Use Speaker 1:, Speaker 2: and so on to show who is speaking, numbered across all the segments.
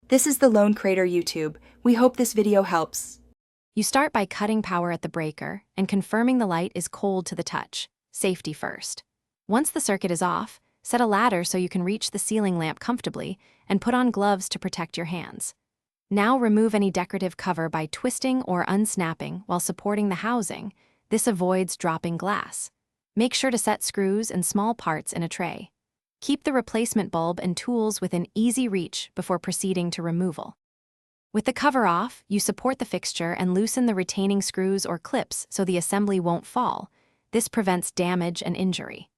Speaker 1: This is the Lone Crater YouTube. We hope this video helps.
Speaker 2: You start by cutting power at the breaker and confirming the light is cold to the touch. Safety first. Once the circuit is off, set a ladder so you can reach the ceiling lamp comfortably and put on gloves to protect your hands. Now remove any decorative cover by twisting or unsnapping while supporting the housing. This avoids dropping glass. Make sure to set screws and small parts in a tray. Keep the replacement bulb and tools within easy reach before proceeding to removal. With the cover off, you support the fixture and loosen the retaining screws or clips so the assembly won't fall. This prevents damage and injury.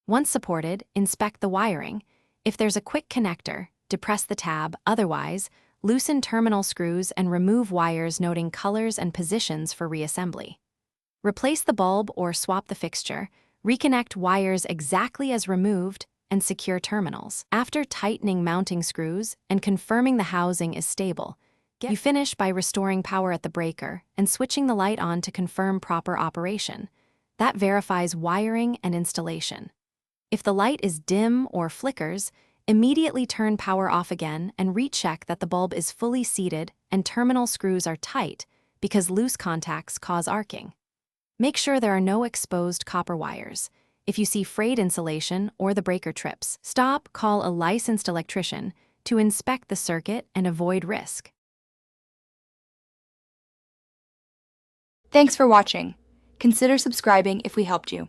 Speaker 2: Once supported, inspect the wiring. If there's a quick connector, depress the tab. Otherwise, loosen terminal screws and remove wires noting colors and positions for reassembly. Replace the bulb or swap the fixture. Reconnect wires exactly as removed and secure terminals. After tightening mounting screws and confirming the housing is stable, you finish by restoring power at the breaker and switching the light on to confirm proper operation. That verifies wiring and installation. If the light is dim or flickers, immediately turn power off again and recheck that the bulb is fully seated and terminal screws are tight because loose contacts cause arcing. Make sure there are no exposed copper wires. If you see frayed insulation or the breaker trips, stop, call a licensed electrician to inspect the circuit and avoid risk.
Speaker 1: Thanks for watching. Consider subscribing if we helped you.